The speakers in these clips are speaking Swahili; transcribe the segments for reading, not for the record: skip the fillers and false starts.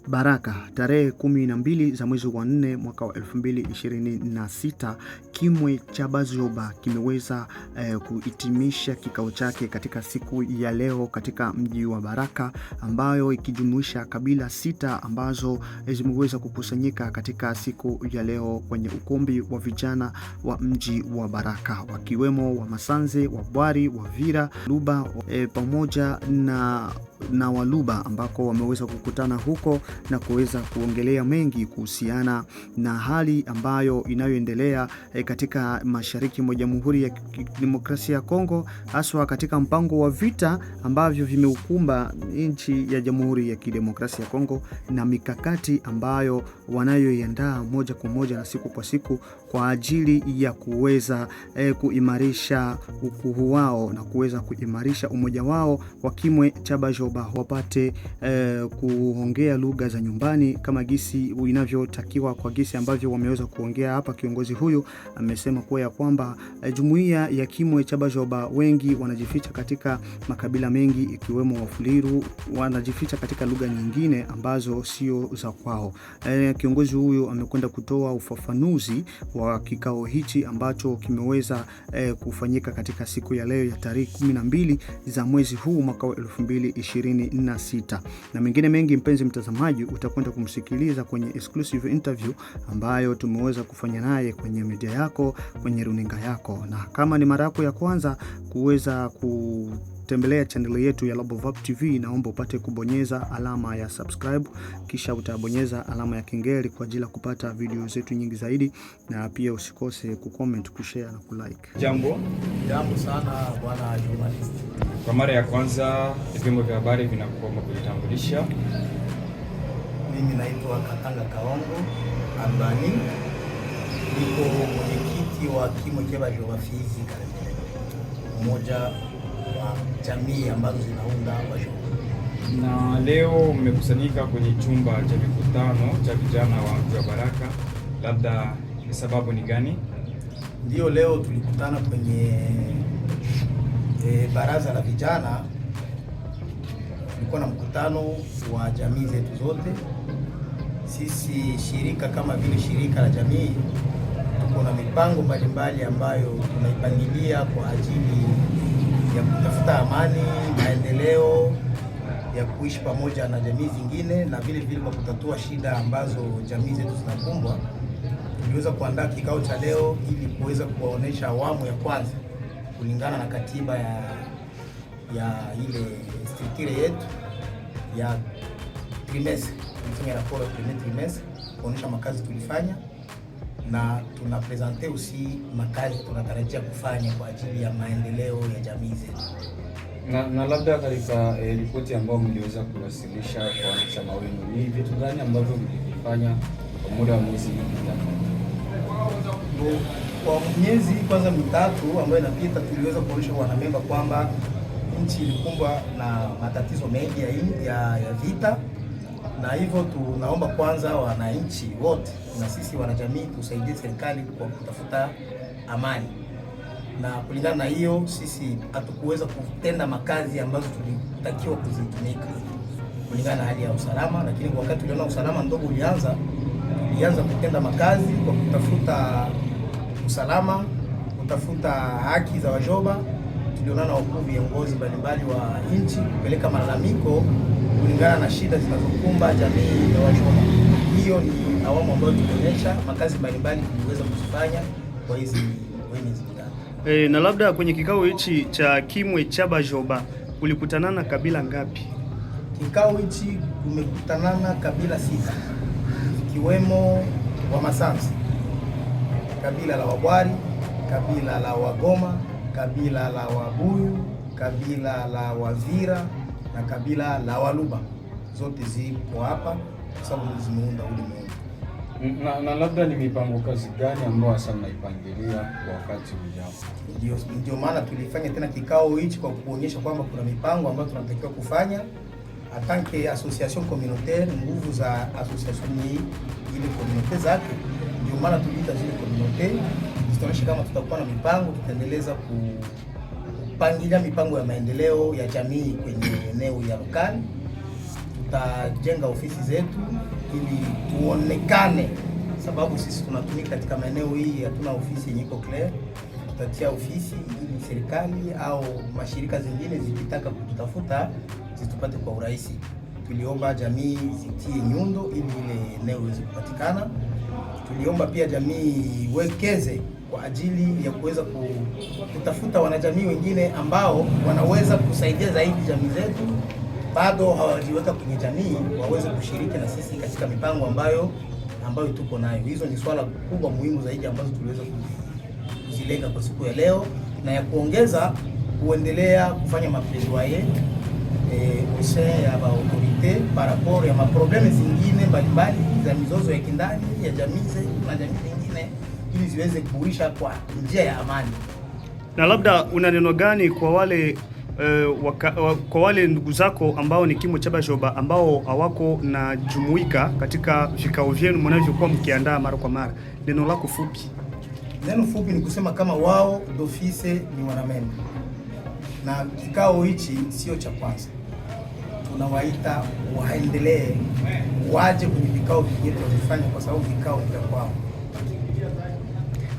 Baraka tarehe 12 za mwezi wa 4 mwaka wa 2026, Kimwe cha Bazoba kimeweza kuhitimisha kikao chake katika siku ya leo katika mji wa Baraka, ambayo ikijumuisha kabila 6 ambazo zimeweza kukusanyika katika siku ya leo kwenye ukumbi wa vijana wa mji wa Baraka, wakiwemo wa Masanze, wa Bwari, wa Vira, Luba pamoja na Waluba, ambako wameweza kukutana huko na kuweza kuongelea mengi kuhusiana na hali ambayo inayoendelea katika mashariki mwa Jamhuri ya Kidemokrasia ya Kongo, haswa katika mpango wa vita ambavyo vimeukumba nchi ya Jamhuri ya Kidemokrasia ya Kongo, na mikakati ambayo wanayoiandaa moja kwa moja na siku kwa siku kwa ajili ya kuweza kuimarisha ukuu wao na kuweza kuimarisha umoja wao wa Kimwe cha Bazoba, wapate kuongea lugha za nyumbani kama gisi inavyotakiwa, kwa gisi ambavyo wameweza kuongea hapa. Kiongozi huyu amesema kuwa ya kwamba jumuiya ya Kimwe cha Bazoba wengi wanajificha katika makabila mengi ikiwemo Wafuliru, wanajificha katika lugha nyingine ambazo sio za kwao. Kiongozi huyu amekwenda kutoa ufafanuzi wa kikao hichi ambacho kimeweza kufanyika katika siku ya leo ya tarehe 12 za mwezi huu mwaka wa 2026, na mengine mengi, mpenzi mtazamaji, utakwenda kumsikiliza kwenye exclusive interview ambayo tumeweza kufanya naye kwenye media yako, kwenye runinga yako. Na kama ni mara yako ya kwanza kuweza kutembelea channel yetu ya Labovap TV, naomba upate kubonyeza alama ya subscribe, kisha utabonyeza alama ya kengele kwa ajili ya kupata video zetu nyingi zaidi, na pia usikose kucomment, kushare na kulike. Jambo sana bwana journalist. Kwa mara ya kwanza vyombo vya habari vinakuomba kujitambulisha. Mimi naitwa Katanga Kaongo Albani, niko mwenyekiti wa Kimwe cha Bazoba Fizi, mmoja wa jamii ambazo zinaunda Bazoba. Na leo mmekusanyika kwenye chumba cha mikutano cha vijana wa mji wa Baraka, labda sababu ni gani? Ndio, leo tulikutana kwenye baraza la vijana. Tulikuwa na mkutano wa jamii zetu zote. Sisi shirika kama vile shirika la jamii tuko na mipango mbalimbali ambayo tunaipangilia kwa ajili ya kutafuta amani, maendeleo ya kuishi pamoja na jamii zingine, na vile vile kwa kutatua shida ambazo jamii zetu zinakumbwa. Tuliweza kuandaa kikao cha leo ili kuweza kuwaonesha awamu ya kwanza kulingana na katiba ya ile structure yetu ya trimestre. Tulifanya raporo ya trimestre kuonesha makazi tulifanya, na tuna presente usi makazi tunatarajia kufanya kwa ajili ya maendeleo ya jamii zetu. Na labda katika ripoti ambayo mliweza kuwasilisha kwa wanachama wenu, ni vitu gani ambavyo mlifanya kwa muda wa miezi mitatu? Kwa miezi kwanza mitatu ambayo inapita, tuliweza kuonyesha wanamemba kwamba nchi ilikumbwa na matatizo mengi ya vita, na hivyo tunaomba kwanza wananchi wote na sisi wanajamii tusaidie serikali kwa kutafuta amani, na kulingana na hiyo sisi hatukuweza kutenda makazi ambazo tulitakiwa kuzitumika kulingana na hali ya usalama. Lakini wakati tuliona usalama ndogo tulianza kutenda makazi kwa kutafuta usalama, kutafuta haki za Bazoba. Tulionana na wakuu viongozi mbalimbali wa nchi kupeleka malalamiko kulingana na shida zinazokumba jamii ya Bazoba. Hiyo ni awamu ambayo tulionyesha makazi mbalimbali tuliweza kuzifanya kwa hizi miezi mitatu. Na labda kwenye kikao hichi cha Kimwe cha Bazoba ulikutanana kabila ngapi? Kikao hichi kumekutanana kabila 6 ikiwemo wa Masanzi, kabila la Wabwari, kabila la Wagoma, kabila la Wabuyu, kabila la Wavira na kabila la Waluba. Zote zipo hapa kwa sababu zimeunda ulimwengu. Na labda ni mipango kazi gani ambayo hasa mnaipangilia kwa wakati ujao? Ndio maana tulifanya tena kikao hichi kwa kuonyesha kwamba kuna mipango ambayo tunatakiwa kufanya atanke association communautaire. Nguvu za association hii ile communauté zake, ndio maana tuliita zile communauté zitaonyesha kama tutakuwa na mipango, tutaendeleza kupangilia mipango ya maendeleo ya jamii kwenye eneo ya lokali. tutajenga ofisi zetu ili tuonekane, sababu sisi tunatumika katika maeneo hii, hatuna ofisi yenye iko clear. Tutatia ofisi ili serikali au mashirika zingine zikitaka kututafuta zitupate kwa urahisi. Tuliomba jamii zitie nyundo ili ile eneo iweze kupatikana. Tuliomba pia jamii iwekeze kwa ajili ya kuweza kutafuta wanajamii wengine ambao wanaweza kusaidia zaidi jamii zetu, bado hawajiweka kwenye jamii, waweze kushiriki na sisi katika mipango ambayo tuko nayo. Hizo ni swala kubwa muhimu zaidi ambazo tuliweza kuzilenga kwa siku ya leo, na ya kuongeza kuendelea kufanya maplaidoyer au sein ya autorite par rapport ya maprobleme zingine mbalimbali za mizozo ya kindani ya jamii zetu na jamii zingine, ili ziweze kuisha kwa njia ya amani. Na labda una neno gani kwa wale kwa wale ndugu zako ambao ni kimo cha Bajoba ambao hawako na jumuika katika vikao vyenu mnavyokuwa mkiandaa mara kwa mara? Neno lako fupi. Neno fupi ni kusema kama wao d'office ni wanamemba, na kikao hichi sio cha kwanza. Tunawaita waendelee, waje kwenye vikao vingine tunafanya, kwa sababu vikao ni vya kwao.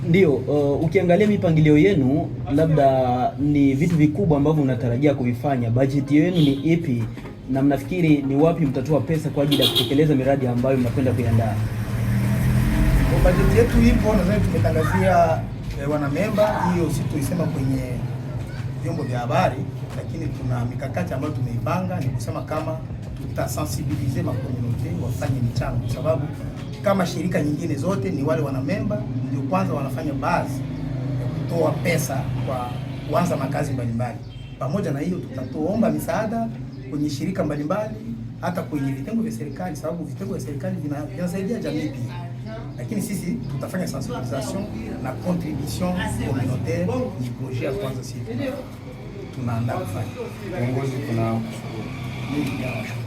Ndio, ukiangalia mipangilio yenu, labda ni vitu vikubwa ambavyo mnatarajia kuvifanya. Bajeti yenu ni ipi, na mnafikiri ni wapi mtatoa pesa kwa ajili ya kutekeleza miradi ambayo mnakwenda kuiandaa? Bajeti yetu ipo, nadhani tumetangazia wanamemba, hiyo si tuisema kwenye vyombo vya habari, lakini tuna mikakati ambayo tumeipanga. Ni kusema kama tutasensibilize makomunote wafanye michango, kwa sababu kama shirika nyingine zote ni wale wanamemba ndio kwanza wanafanya baadhi ya kutoa pesa kwa kuanza makazi mbalimbali. Pamoja na hiyo, tutatoomba misaada kwenye shirika mbalimbali, hata kwenye vitengo vya serikali, sababu vitengo vya serikali vinasaidia jamii pia. Lakini sisi tutafanya sensibilisation na contribution communautaire, ni projet ya kwanza sisi tunaandaa kufanya. Viongozi, kuna kushukuru.